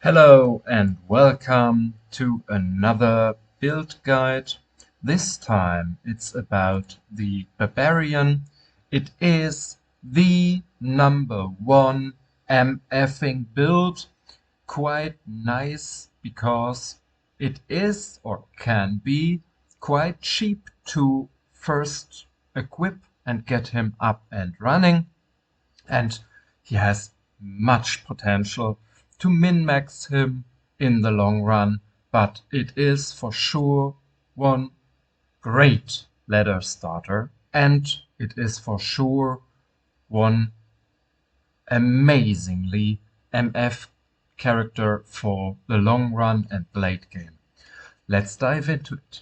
Hello and welcome to another build guide. This time it's about the Barbarian. It is the #1 MFing build. Quite nice because it is or can be quite cheap to first equip and get him up and running. And he has much potential to min-max him in the long run, but it is for sure one great ladder starter, and it is for sure one amazingly MF character for the long run and late game. Let's dive into it.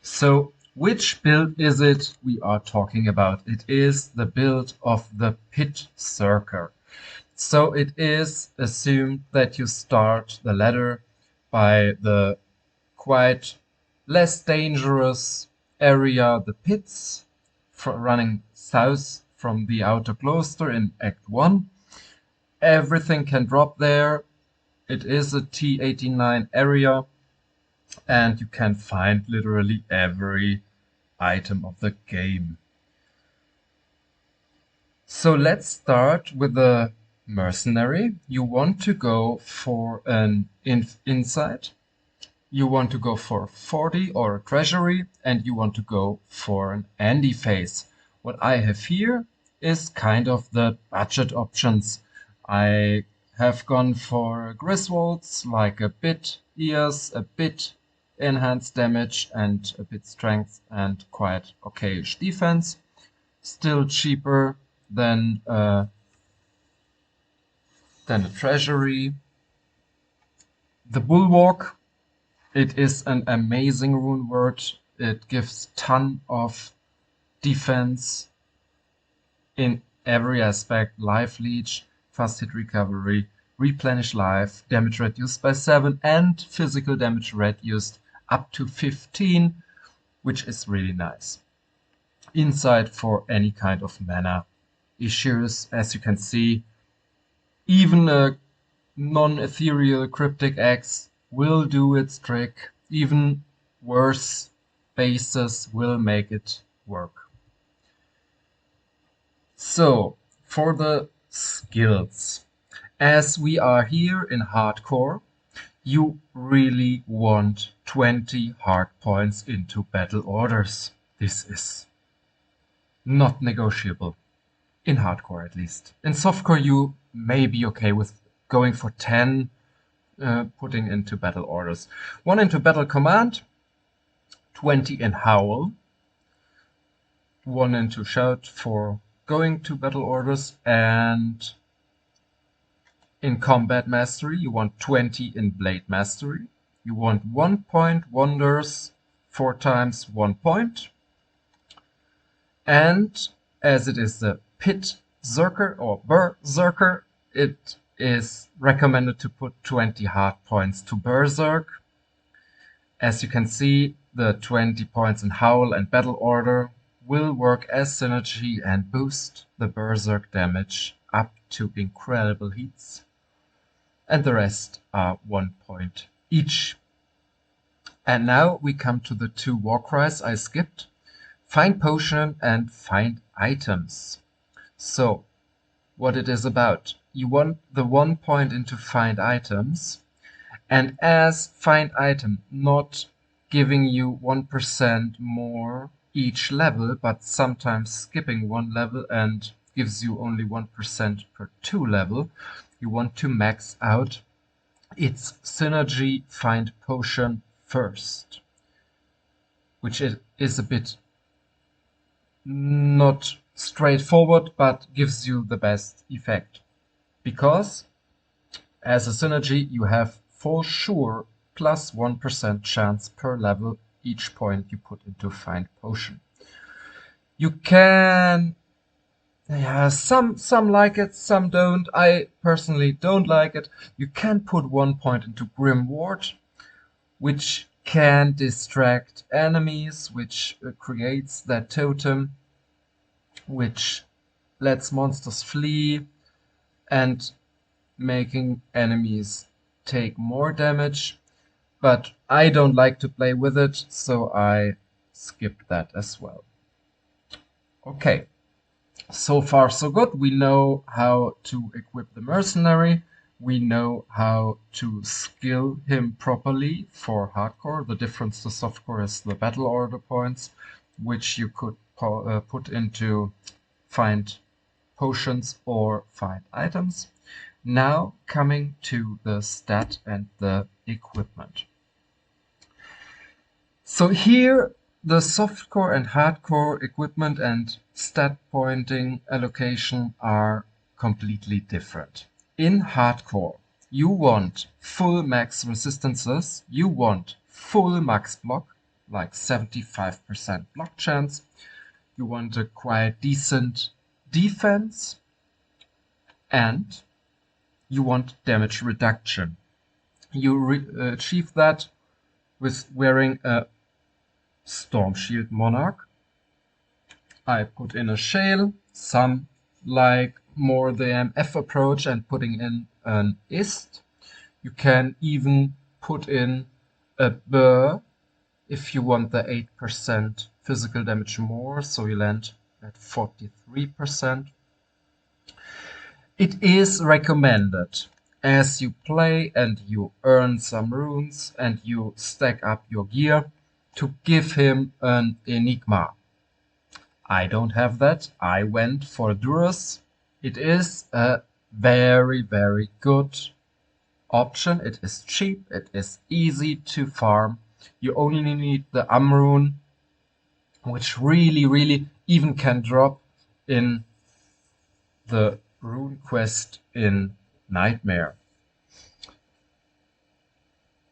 So which build is it we are talking about? It is the build of the Pitzerker. So it is assumed that you start the ladder by the quite less dangerous area, the pits, running south from the outer cloister in Act 1. Everything can drop there. It is a T89 area, and you can find literally every item of the game. So let's start with the mercenary. You want to go for an insight, you want to go for 40 or a treasury, and you want to go for an Andy phase. What I have here is kind of the budget options. I have gone for Griswolds, like a bit ears, a bit enhanced damage, and a bit strength, and quite okayish defense. Still cheaper than a treasury. The Bulwark, it is an amazing rune word. It gives ton of defense in every aspect: life leech, fast hit recovery, replenish life, damage reduced by 7, and physical damage reduced up to 15, which is really nice. Insight for any kind of mana issues. As you can see, even a non-ethereal cryptic X will do its trick. Even worse bases will make it work. So for the skills, as we are here in hardcore, you really want 20 hard points into battle orders. This is not negotiable. In hardcore, at least. In softcore, you may be okay with going for 10, putting into battle orders. 1 into battle command, 20 in Howl, 1 into shout for going to battle orders, and in combat mastery, you want 20 in blade mastery. You want 1 point wonders, 4 times 1 point. And as it is the Pitzerker or Berserker, it is recommended to put 20 hard points to Berserk. As you can see, the 20 points in Howl and Battle Order will work as synergy and boost the Berserk damage up to incredible heats. And the rest are 1 point each. And now we come to the 2 war cries I skipped: find potion and find items. So what it is about: you want the 1 point into find items, and as find item not giving you 1% more each level, but sometimes skipping 1 level and gives you only 1% per 2 level, you want to max out its synergy find potion first, which is a bit not straightforward, but gives you the best effect. Because as a synergy, you have for sure plus 1% chance per level each point you put into find potion. You can, some like it, some don't. I personally don't like it. You can put 1 point into Grim Ward, which can distract enemies, which creates that totem, which lets monsters flee and making enemies take more damage. But I don't like to play with it, so I skipped that as well. Okay, so far so good. We know how to equip the mercenary. We know how to skill him properly for hardcore. The difference to softcore is the battle order points, which you could put into find potions or find items. Now coming to the stat and the equipment. So here the softcore and hardcore equipment and stat pointing allocation are completely different. In hardcore, you want full max resistances, you want full max block, like 75% block chance, you want a quite decent defense, and you want damage reduction. You achieve that with wearing a Storm Shield Monarch. I put in a Shale, some like more the MF approach and putting in an Ist. You can even put in a Burr if you want the 8% physical damage more, so you land at 43%. It is recommended as you play and you earn some runes and you stack up your gear to give him an Enigma. I don't have that. I went for Duress. It is a very, very good option. It is cheap. It is easy to farm. You only need the rune, which really, really even can drop in the rune quest in Nightmare.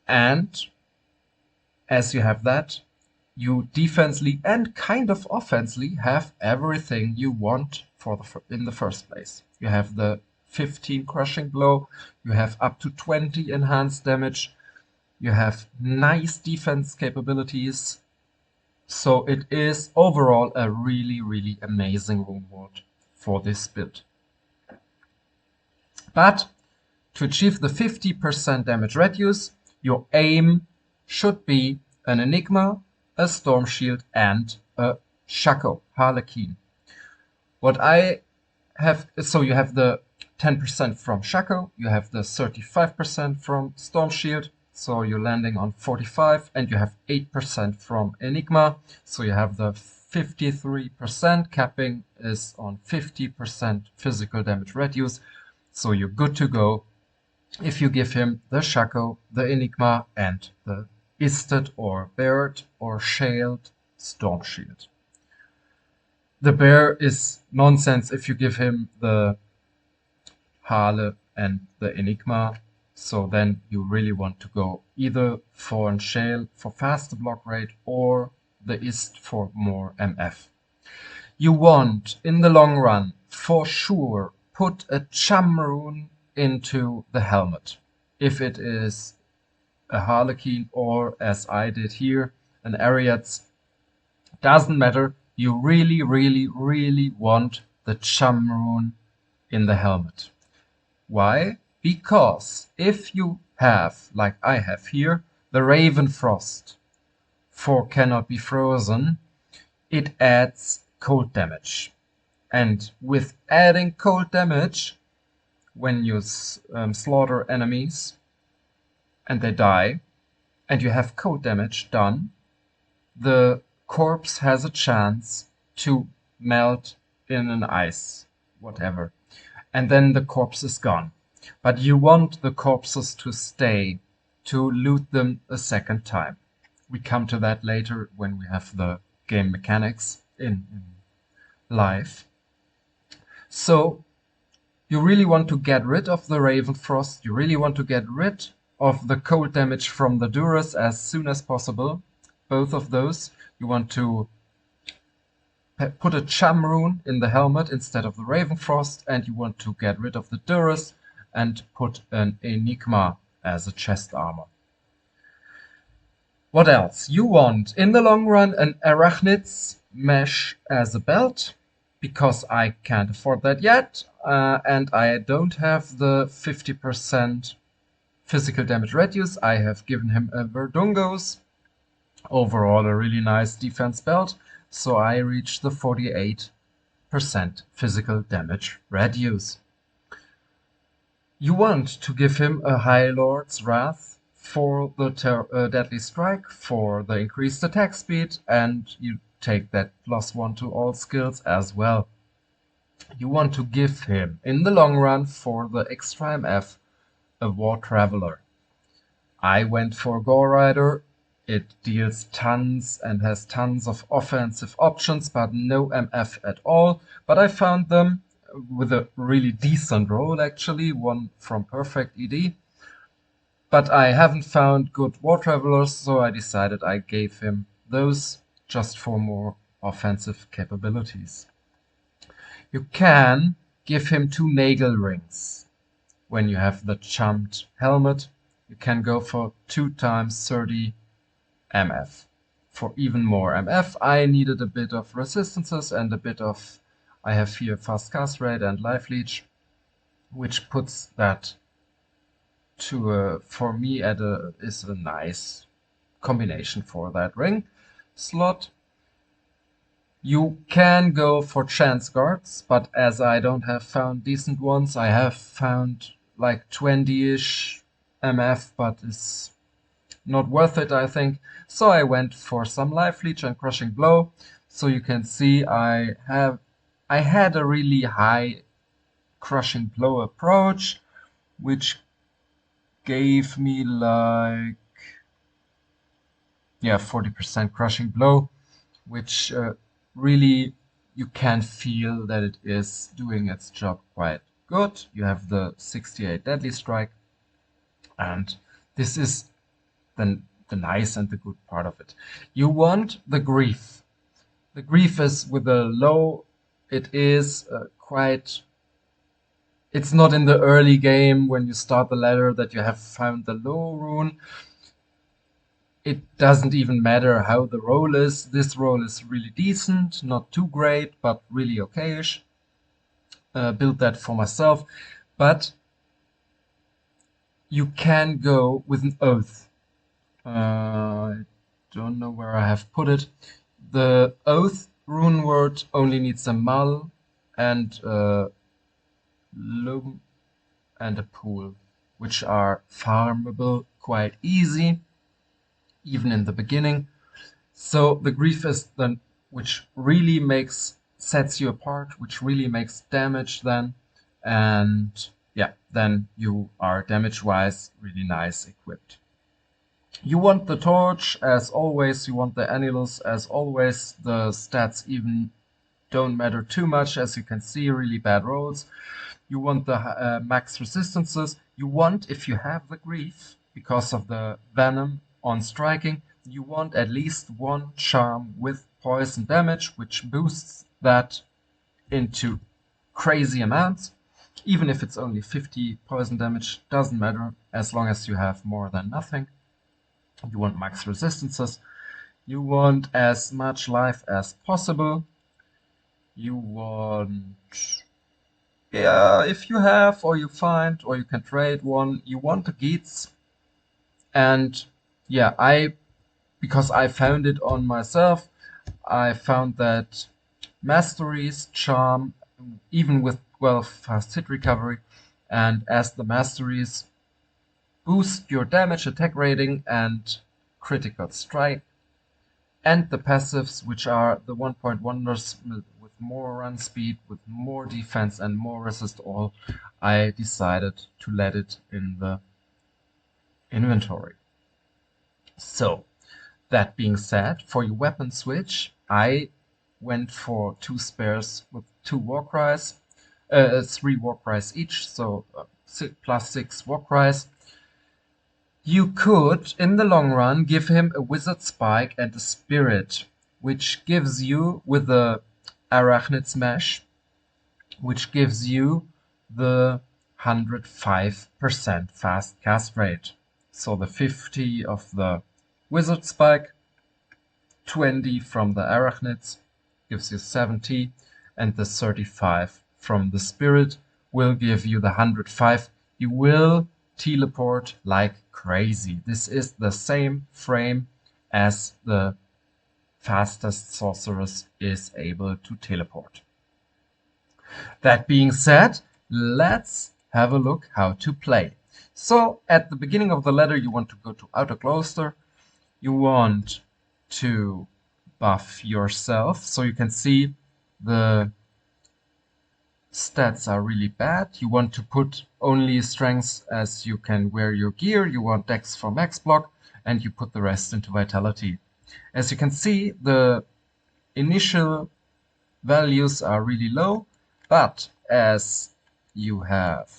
And as you have that, you defensively and kind of offensively have everything you want for in the first place. You have the 15 crushing blow, you have up to 20 enhanced damage, you have nice defense capabilities. So it is overall a really, really amazing rune world for this build. But to achieve the 50% damage radius, your aim should be an Enigma, a Storm Shield, and a Shako, Harlequin. What I have, so you have the 10% from Shako, you have the 35% from Storm Shield, so you're landing on 45, and you have 8% from Enigma, so you have the 53%, capping is on 50% physical damage radius, so you're good to go if you give him the Shako, the Enigma, and the Isted or Bared or Shaled Storm Shield. The Bear is nonsense if you give him the Howl and the Enigma, so then you really want to go either for an Shale for faster block rate or the Ist for more MF. You want, in the long run, for sure, put a Chum rune into the helmet. If it is a Harlequin or, as I did here, an Arreat, doesn't matter. You really, really, really want the Chum rune in the helmet. Why? Because if you have, like I have here, the Raven Frost for Cannot Be Frozen, it adds cold damage. And with adding cold damage, when you slaughter enemies and they die, and you have cold damage done, the corpse has a chance to melt in an ice, whatever, and then the corpse is gone. But you want the corpses to stay, to loot them a second time. We come to that later when we have the game mechanics in live. So you really want to get rid of the Raven Frost, you really want to get rid of the cold damage from the Duress as soon as possible. Both of those. You want to put a Chum rune in the helmet instead of the Raven Frost, and you want to get rid of the Duress and put an Enigma as a chest armor. What else? You want, in the long run, an Arachnid's mesh as a belt, because I can't afford that yet, and I don't have the 50% physical damage reduce. I have given him a Verdungo's. Overall, a really nice defense belt, so I reached the 48% physical damage reduce. You want to give him a High Lord's Wrath for the Deadly Strike, for the increased attack speed, and you take that +1 to all skills as well. You want to give him, in the long run, for the extra MF, a War Traveler. I went for Gore Rider. It deals tons and has tons of offensive options, but no MF at all. But I found them with a really decent roll, actually, one from Perfect ED. But I haven't found good War Travelers, so I decided I gave him those just for more offensive capabilities. You can give him 2 Nagel Rings. When you have the jumped helmet, you can go for 2 times 30 MF. For even more MF, I needed a bit of resistances and a bit of, I have here fast cast rate and life leech, which puts that to for me is a nice combination for that ring slot. You can go for chance guards, but as I don't have found decent ones, I have found like 20-ish MF, but it's not worth it, I think. So I went for some life leech and crushing blow. So you can see I had a really high crushing blow approach, which gave me like 40% crushing blow, which really you can feel that it is doing its job quite good. You have the 68 deadly strike, and this is the nice and the good part of it. You want the grief. The grief is with a low, it is quite, it's not in the early game when you start the ladder that you have found the low rune. It doesn't even matter how the roll is. This roll is really decent, not too great, but really okayish. Build that for myself. But you can go with an oath. I don't know where I have put it. The oath rune word only needs a mull and a loom and a pool, which are farmable quite easy, even in the beginning. So the grief is then which really sets you apart, which really makes damage then, and yeah, then you are damage-wise really nice equipped. You want the torch as always, you want the annulus as always. The stats even don't matter too much, as you can see, really bad rolls. You want the max resistances. You want, if you have the grief, because of the venom on striking, you want at least 1 charm with poison damage, which boosts that into crazy amounts. Even if it's only 50 poison damage, doesn't matter, as long as you have more than nothing. You want max resistances. You want as much life as possible. You want, if you have, or you find, or you can trade one, you want the Geats. And yeah, because I found it on myself, I found that Masteries, Charm, even with 12 fast hit recovery, and as the Masteries boost your damage, attack rating, and critical strike, and the passives, which are the 1-point wonders with more run speed, with more defense, and more resist all, I decided to let it in the inventory. So, that being said, for your weapon switch, I went for 2 spares with 2 war cries, 3 war cries each, so +6 war cries. You could, in the long run, give him a Wizard Spike and a Spirit, which gives you, with the Arachnid Smash, which gives you the 105% fast cast rate. So the 50 of the Wizard Spike, 20 from the Arachnids, gives you 70, and the 35 from the Spirit will give you the 105. You will teleport like crazy. This is the same frame as the fastest sorceress is able to teleport. That being said, let's have a look how to play. So at the beginning of the ladder, you want to go to Outer Cloister. You want to buff yourself. So you can see the stats are really bad. You want to put only strengths as you can wear your gear. You want dex for max block, and you put the rest into vitality. As you can see, the initial values are really low, but as you have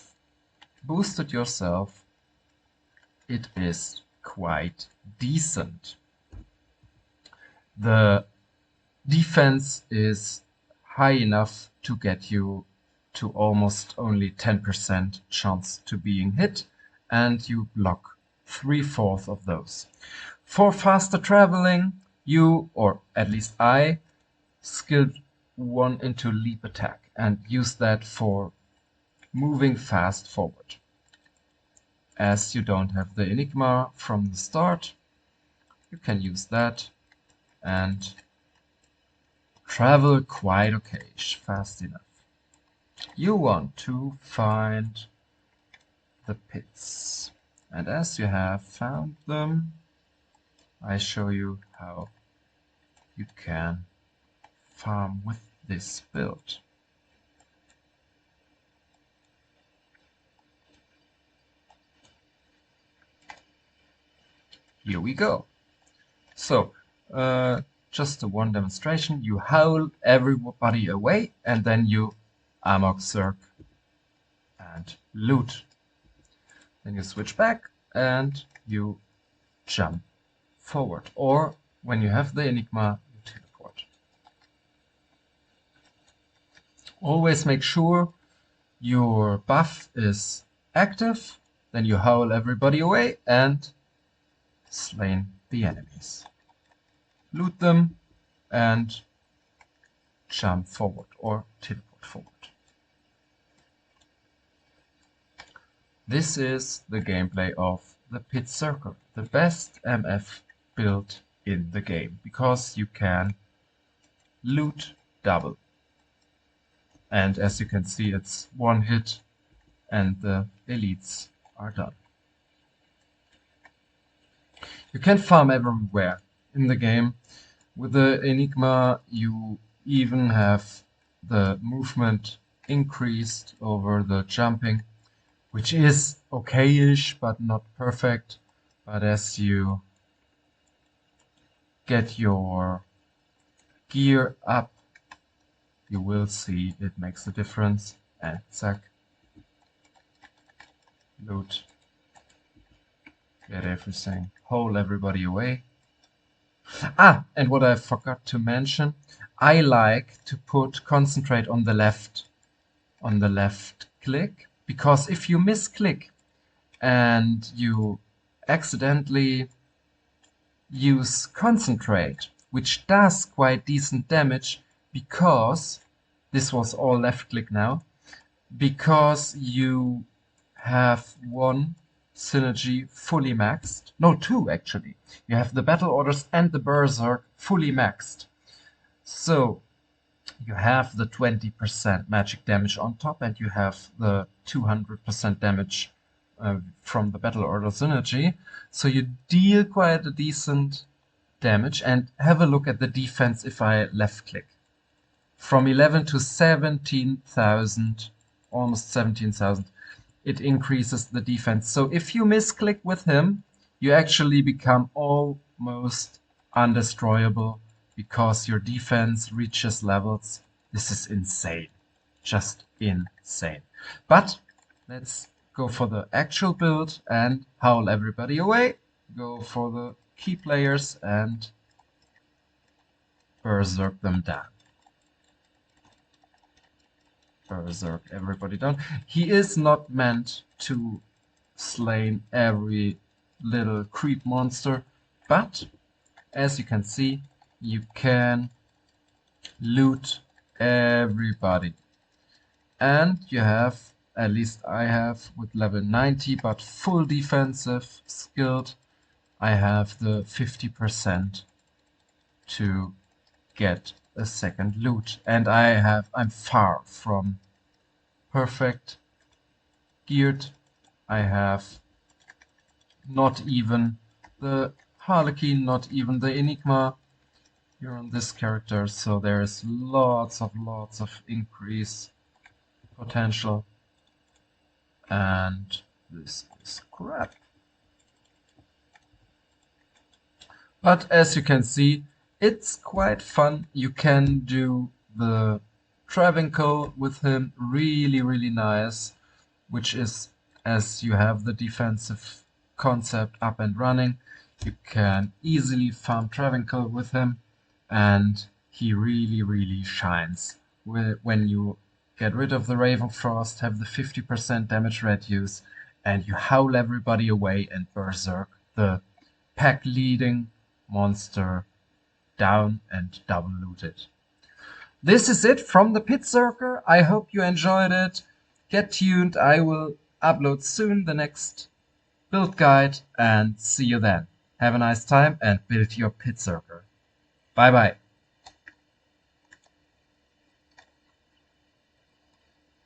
boosted yourself, it is quite decent. The defense is high enough to get you to almost only 10% chance to being hit, and you block 3/4 of those. For faster traveling, you, or at least I, skilled 1 into leap attack and use that for moving fast forward. As you don't have the Enigma from the start, you can use that and travel quite okay, fast enough. You want to find the pits, and as you have found them, I show you how you can farm with this build. Here we go. So, just a one demonstration. You howl everybody away, and then you amok Zerk and loot. Then you switch back and you jump forward. Or when you have the Enigma, you teleport. Always make sure your buff is active. Then you howl everybody away and slain the enemies. Loot them and jump forward or teleport forward. This is the gameplay of the Pitzerker, the best MF build in the game, because you can loot double. And as you can see, it's one hit and the elites are done. You can farm everywhere in the game. With the Enigma, you even have the movement increased over the jumping, which is okay-ish, but not perfect. But as you get your gear up, you will see it makes a difference. And zack, loot, get everything, haul everybody away. Ah, and what I forgot to mention, I like to put concentrate on the left click, because if you misclick and you accidentally use concentrate, which does quite decent damage, because this was all left click now, because you have one synergy fully maxed. No, two actually. You have the battle orders and the Berserk fully maxed. So you have the 20% magic damage on top, and you have the 200% damage from the battle order synergy. So you deal quite a decent damage. And have a look at the defense if I left click. From 11 to 17,000, almost 17,000. It increases the defense. So if you misclick with him, you actually become almost undestroyable, because your defense reaches levels. This is insane. Just insane. But let's go for the actual build and howl everybody away. Go for the key players and berserk them down. Berserk everybody down. He is not meant to slay every little creep monster. But as you can see, you can loot everybody. And you have, at least I have with level 90, but full defensive skilled, I have the 50% to get a second loot. And I'm far from perfect geared. I have not even the Harlequin, not even the Enigma here on this character, so there is lots of increase potential. And this is crap. But as you can see, it's quite fun. You can do the Travinco with him, really nice, which is, as you have the defensive concept up and running, you can easily farm Travinco with him, and he really shines. When you get rid of the Ravenfrost, have the 50% damage reduce, and you howl everybody away and Berserk the pack leading monster down and double loot it. This is it from the Pitzerker. I hope you enjoyed it. Get tuned, I will upload soon the next build guide, and see you then. Have a nice time and build your Pitzerker. Bye bye.